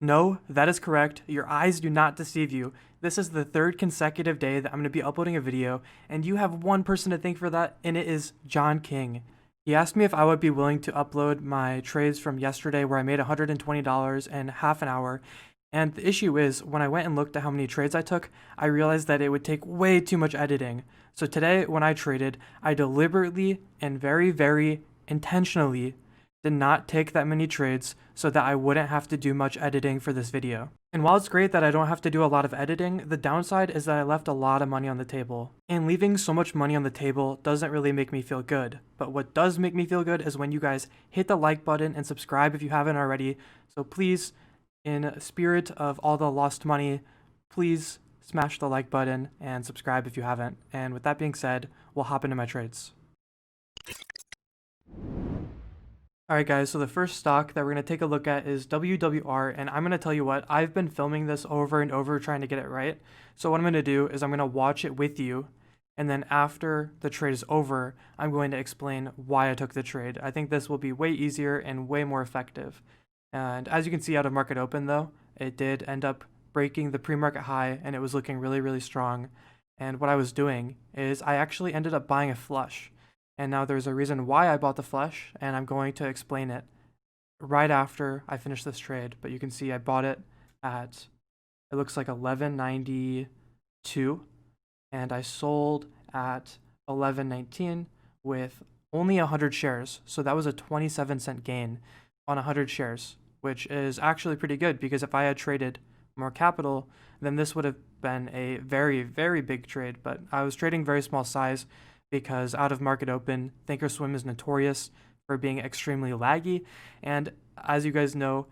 No, that is correct. Your eyes do not deceive you. This is the third consecutive day that I'm going to be uploading a video, and you have one person to thank for that, and it is John King. He asked me if I would be willing to upload my trades from yesterday where I made $120 in half an hour. And the issue is, when I went and looked at how many trades I took, I realized that it would take way too much editing. So today, when I traded, I deliberately and very, very intentionally did not take that many trades so that I wouldn't have to do much editing for this video. And while it's great that I don't have to do a lot of editing, the downside is that I left a lot of money on the table. And leaving so much money on the table doesn't really make me feel good. But what does make me feel good is when you guys hit the like button and subscribe if you haven't already. So please, in spirit of all the lost money, please smash the like button and subscribe if you haven't. And with that being said, we'll hop into my trades. Alright guys, so the first stock that we're going to take a look at is WWR, and I'm going to tell you what, I've been filming this over and over trying to get it right. So what I'm going to do is I'm going to watch it with you, and then after the trade is over, I'm going to explain why I took the trade. I think this will be way easier and way more effective. And as you can see out of market open though, it did end up breaking the pre-market high, and it was looking really, really strong. And what I was doing is I actually ended up buying a flush. And now there's a reason why I bought the flush, and I'm going to explain it right after I finish this trade. But you can see I bought it at, it looks like 11.92, and I sold at 11.19 with only 100 shares. So that was a 27-cent gain on 100 shares, which is actually pretty good because if I had traded more capital, then this would have been a very, very big trade. But I was trading very small size because out of market open, Thinkorswim is notorious for being extremely laggy. And as you guys know,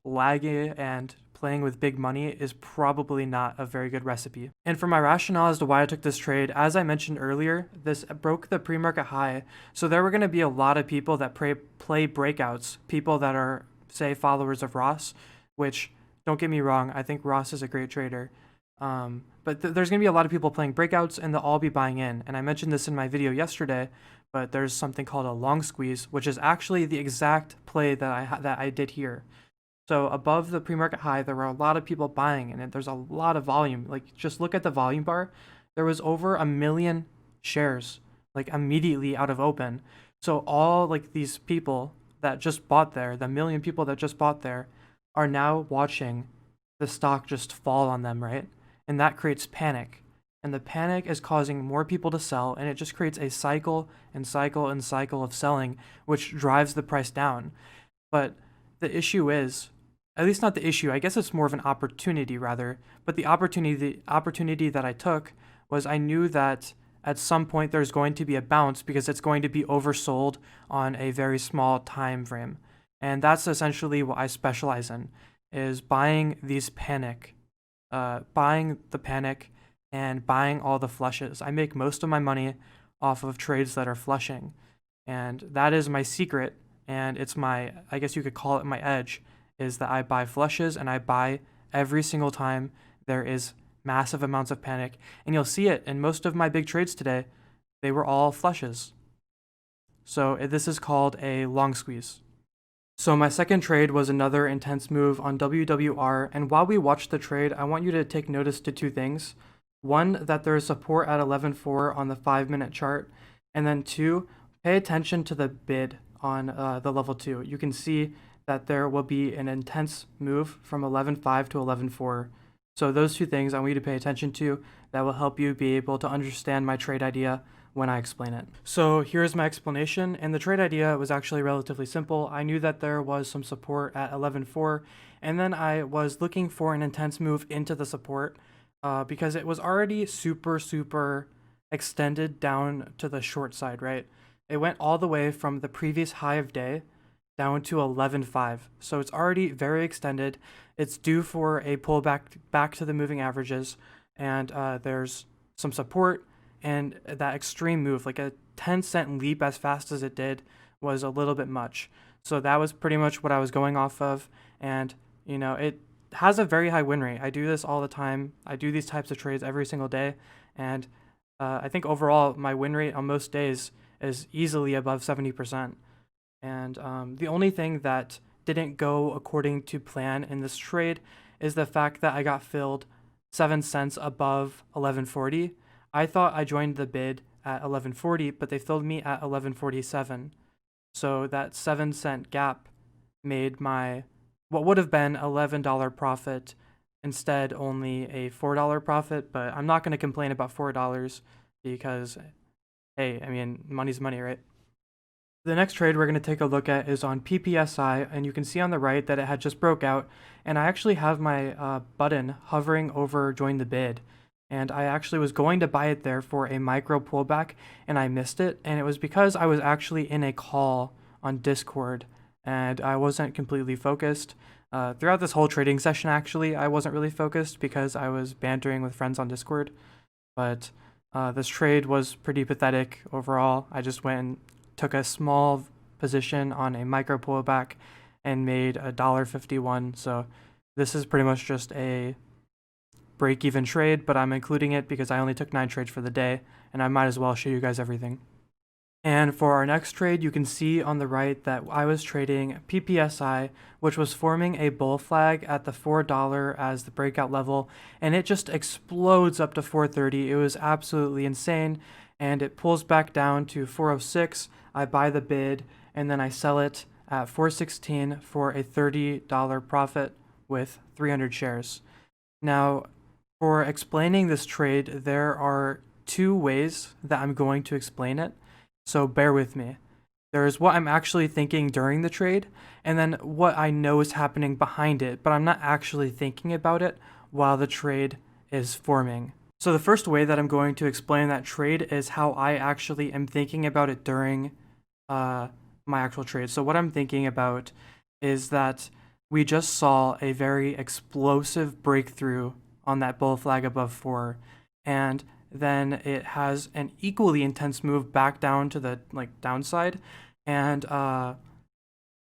laggy and playing with big money is probably not a very good recipe. And for my rationale as to why I took this trade, as I mentioned earlier, this broke the pre-market high. So there were going to be a lot of people that play breakouts, people that are, say, followers of Ross, which, don't get me wrong, I think Ross is a great trader. But there's going to be a lot of people playing breakouts, and they'll all be buying in. And I mentioned this in my video yesterday, but there's something called a long squeeze, which is actually the exact play that I did here. So above the pre-market high, there were a lot of people buying, and there's a lot of volume. Like, just look at the volume bar. There was over 1 million shares, like, immediately out of open. So all, like, these people that just bought there, the 1 million people that just bought there, are now watching the stock just fall on them, right? And that creates panic. And the panic is causing more people to sell, and it just creates a cycle and cycle and cycle of selling, which drives the price down. But the issue is, at least not the issue, I guess it's more of an opportunity rather, but the opportunity that I took was I knew that at some point there's going to be a bounce because it's going to be oversold on a very small time frame. And that's essentially what I specialize in, is buying these buying the panic and buying all the flushes. I make most of my money off of trades that are flushing, and that is my secret, and it's my, I guess you could call it my edge, is that I buy flushes, and I buy every single time there is massive amounts of panic. And you'll see it in most of my big trades today. They were all flushes. So this is called a long squeeze. So my second trade was another intense move on WWR, and while we watch the trade, I want you to take notice to two things. One, that there is support at 11.4 on the 5-minute chart, and then two, pay attention to the bid on the level 2. You can see that there will be an intense move from 11.5 to 11.4. So those two things I want you to pay attention to. That will help you be able to understand my trade idea when I explain it. So here's my explanation, and the trade idea was actually relatively simple. I knew that there was some support at 11.4, and then I was looking for an intense move into the support because it was already super extended down to the short side, right? It went all the way from the previous high of day down to 11.5. So it's already very extended. It's due for a pullback back to the moving averages, and there's some support. And that extreme move, like a 10-cent leap as fast as it did, was a little bit much. So that was pretty much what I was going off of. And, you know, it has a very high win rate. I do this all the time. I do these types of trades every single day. And I think overall, my win rate on most days is easily above 70%. And the only thing that didn't go according to plan in this trade is the fact that I got filled 7 cents above 1140. I thought I joined the bid at 1140, but they filled me at 1147. So that 7-cent gap made my what would have been $11 profit instead only a $4 profit, but I'm not going to complain about $4 because, hey, I mean, money's money, right? The next trade we're going to take a look at is on PPSI, and you can see on the right that it had just broke out, and I actually have my button hovering over join the bid, and I actually was going to buy it there for a micro pullback, and I missed it, and it was because I was actually in a call on Discord, and I wasn't completely focused. Throughout this whole trading session, actually, I wasn't really focused because I was bantering with friends on Discord, but this trade was pretty pathetic overall. I just went and took a small position on a micro pullback and made $1.51. So this is pretty much just a break-even trade, but I'm including it because I only took 9 trades for the day, and I might as well show you guys everything. And for our next trade, you can see on the right that I was trading PPSI, which was forming a bull flag at the $4 as the breakout level, and it just explodes up to 430. It was absolutely insane, and it pulls back down to 406. I buy the bid, and then I sell it at 416 for a $30 profit with 300 shares. Now, for explaining this trade, there are 2 ways that I'm going to explain it, so bear with me. There's what I'm actually thinking during the trade, and then what I know is happening behind it, but I'm not actually thinking about it while the trade is forming. So the first way that I'm going to explain that trade is how I actually am thinking about it during my actual trade. So what I'm thinking about is that we just saw a very explosive breakthrough on that bull flag above 4, and then it has an equally intense move back down to the downside, and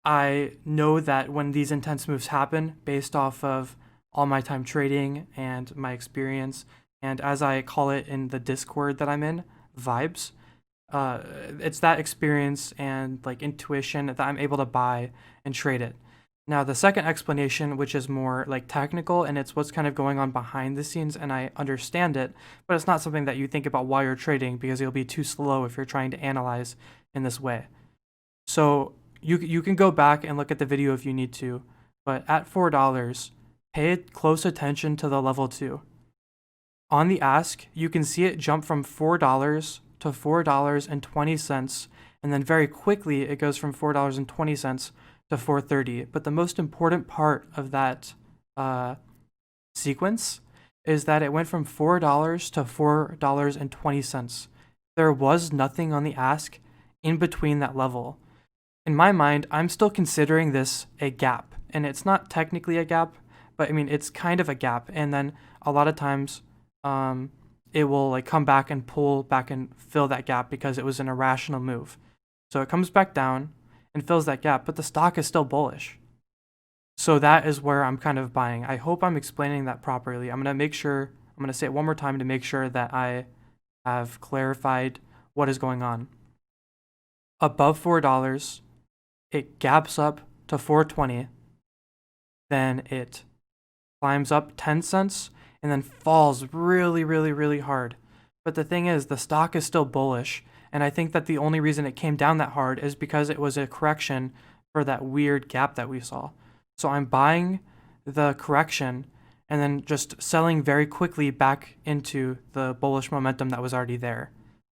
I know that when these intense moves happen, based off of all my time trading and my experience, and as I call it in the Discord that I'm in, vibes, it's that experience and intuition that I'm able to buy and trade it. Now, the second explanation, which is more technical, and it's what's kind of going on behind the scenes, and I understand it, but it's not something that you think about while you're trading because you'll be too slow if you're trying to analyze in this way. So you can go back and look at the video if you need to, but at $4, pay close attention to the level 2. On the ask, you can see it jump from $4 to $4.20, and then very quickly it goes from $4.20 to 430. But the most important part of that sequence is that it went from $4 to $4.20. There was nothing on the ask in between that level. In my mind, I'm still considering this a gap, and it's not technically a gap, but I mean, it's kind of a gap. And then a lot of times, it will come back and pull back and fill that gap because it was an irrational move. So it comes back down and fills that gap, but the stock is still bullish. So that is where I'm kind of buying. I hope I'm explaining that properly. I'm going to say it one more time to make sure that I have clarified what is going on. Above $4, it gaps up to 420, then it climbs up 10 cents, and then falls really, really, really hard. But the thing is, the stock is still bullish, and I think that the only reason it came down that hard is because it was a correction for that weird gap that we saw. So I'm buying the correction and then just selling very quickly back into the bullish momentum that was already there.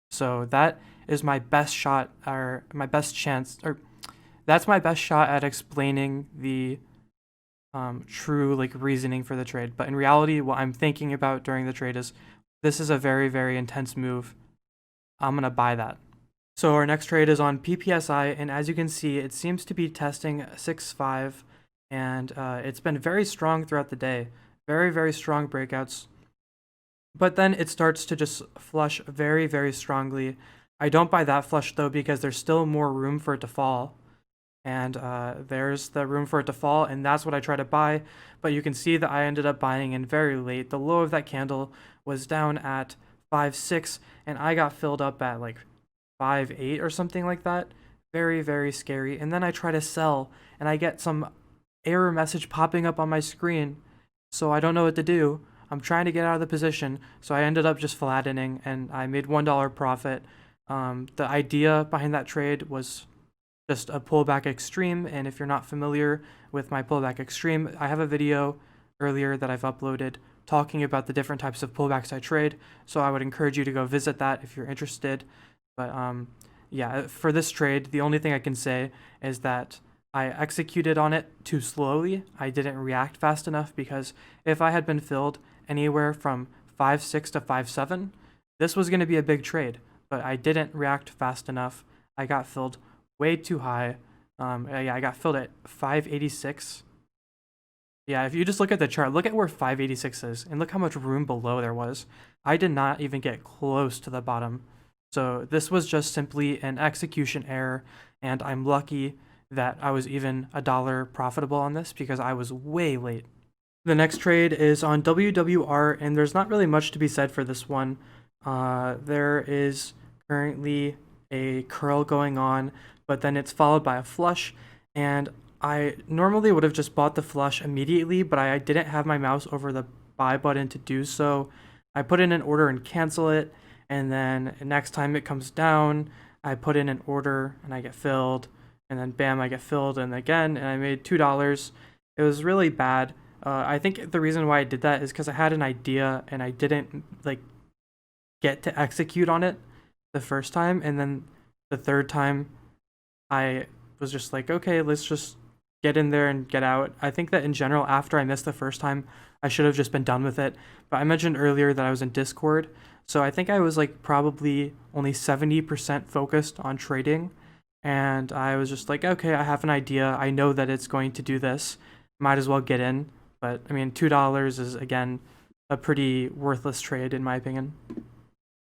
So that is my best shot, or my best chance, or that's my best shot at explaining the true reasoning for the trade. But in reality, what I'm thinking about during the trade is this is a very, very intense move. I'm going to buy that. So our next trade is on PPSI, and as you can see, it seems to be testing 6.5, and it's been very strong throughout the day. Very, very strong breakouts. But then it starts to just flush very, very strongly. I don't buy that flush though because there's still more room for it to fall. And there's the room for it to fall, and that's what I try to buy. But you can see that I ended up buying in very late. The low of that candle was down at 5.6, and I got filled up at 5.8 or something like that. Very, very scary. And then I try to sell and I get some error message popping up on my screen. So I don't know what to do. I'm trying to get out of the position. So I ended up just flattening and I made $1 profit. The idea behind that trade was just a pullback extreme. And if you're not familiar with my pullback extreme, I have a video earlier that I've uploaded talking about the different types of pullbacks I trade. So I would encourage you to go visit that if you're interested. But yeah, for this trade, the only thing I can say is that I executed on it too slowly. I didn't react fast enough because if I had been filled anywhere from 5.6 to 5.7, this was going to be a big trade. But I didn't react fast enough. I got filled way too high. Yeah, I got filled at 586. Yeah, if you just look at the chart, look at where 586 is, and look how much room below there was. I did not even get close to the bottom. So this was just simply an execution error, and I'm lucky that I was even $1 profitable on this because I was way late. The next trade is on WWR, and there's not really much to be said for this one. There is currently a curl going on, but then it's followed by a flush, and I normally would have just bought the flush immediately, but I didn't have my mouse over the buy button to do so. I put in an order and cancel it, and then next time it comes down, I put in an order and I get filled, and then bam, I get filled, and again, and I made $2. It was really bad. I think the reason why I did that is because I had an idea and I didn't like get to execute on it the first time, and then the third time I was just like, okay, let's just get in there and get out. I think that in general, after I missed the first time, I should have just been done with it. But I mentioned earlier that I was in Discord, so I think I was like probably only 70% focused on trading, and I was just like, okay, I have an idea. I know that it's going to do this. Might as well get in. But I mean, $2 is again a pretty worthless trade in my opinion.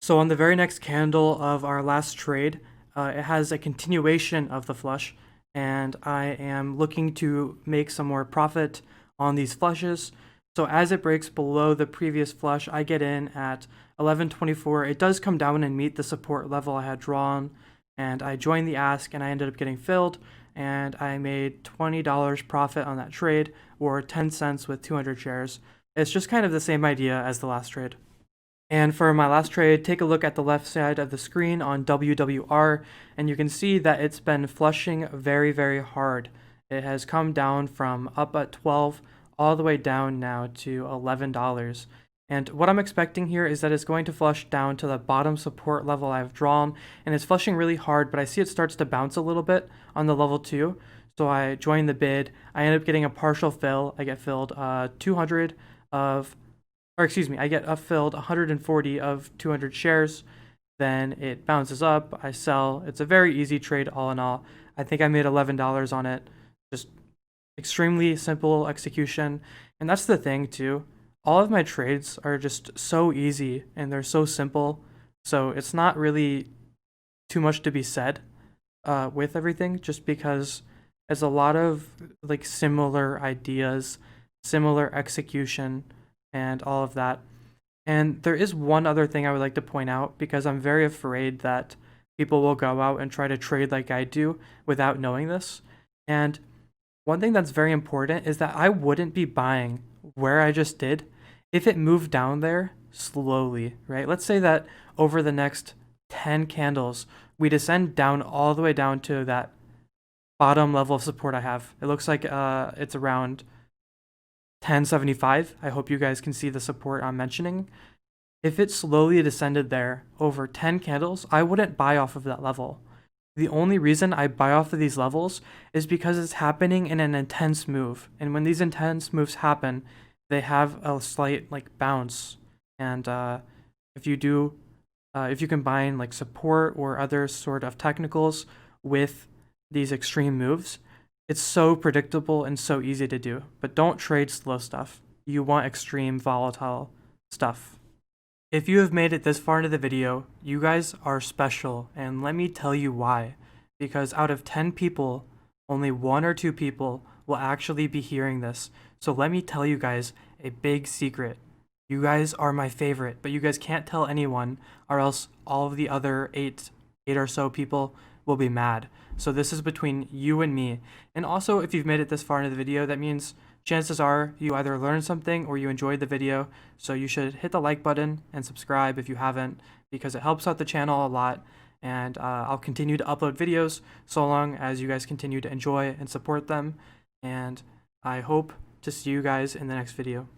So on the very next candle of our last trade, it has a continuation of the flush, and I am looking to make some more profit on these flushes. So as it breaks below the previous flush, I get in at 11.24. It does come down and meet the support level I had drawn, and I joined the ask, and I ended up getting filled, and I made $20 profit on that trade, or 10 cents with 200 shares. It's just kind of the same idea as the last trade. And for my last trade, take a look at the left side of the screen on WWR, and you can see that it's been flushing very, very hard. It has come down from up at 12 all the way down now to $11. And what I'm expecting here is that it's going to flush down to the bottom support level I've drawn, and it's flushing really hard, but I see it starts to bounce a little bit on the level 2. So I join the bid. I end up getting a partial fill. I get filled 200 of, or excuse me, I get filled 140 of 200 shares. Then it bounces up. I sell. It's a very easy trade all in all. I think I made $11 on it. Just extremely simple execution. And that's the thing too. All of my trades are just so easy and they're so simple. So it's not really too much to be said with everything, just because it's a lot of like similar ideas, similar execution, and all of that. And there is one other thing I would like to point out, because I'm very afraid that people will go out and try to trade like I do without knowing this. And one thing that's very important is that I wouldn't be buying where I just did if it moved down there slowly, right? Let's say that over the next 10 candles, we descend down all the way down to that bottom level of support I have. It looks like it's around 1075. I hope you guys can see the support I'm mentioning. If it slowly descended there over 10 candles, I wouldn't buy off of that level. The only reason I buy off of these levels is because it's happening in an intense move. And when these intense moves happen, they have a slight like bounce. And if you combine like support or other sort of technicals with these extreme moves, it's so predictable and so easy to do. But don't trade slow stuff. You want extreme volatile stuff. If you have made it this far into the video, you guys are special, and let me tell you why. Because out of 10 people, only 1 or 2 people will actually be hearing this. So let me tell you guys a big secret. You guys are my favorite, but you guys can't tell anyone, or else all of the other 8 or so people will be mad. So this is between you and me. And also, if you've made it this far into the video, that means chances are you either learned something or you enjoyed the video. So you should hit the like button and subscribe if you haven't, because it helps out the channel a lot. And I'll continue to upload videos so long as you guys continue to enjoy and support them. And I hope to see you guys in the next video.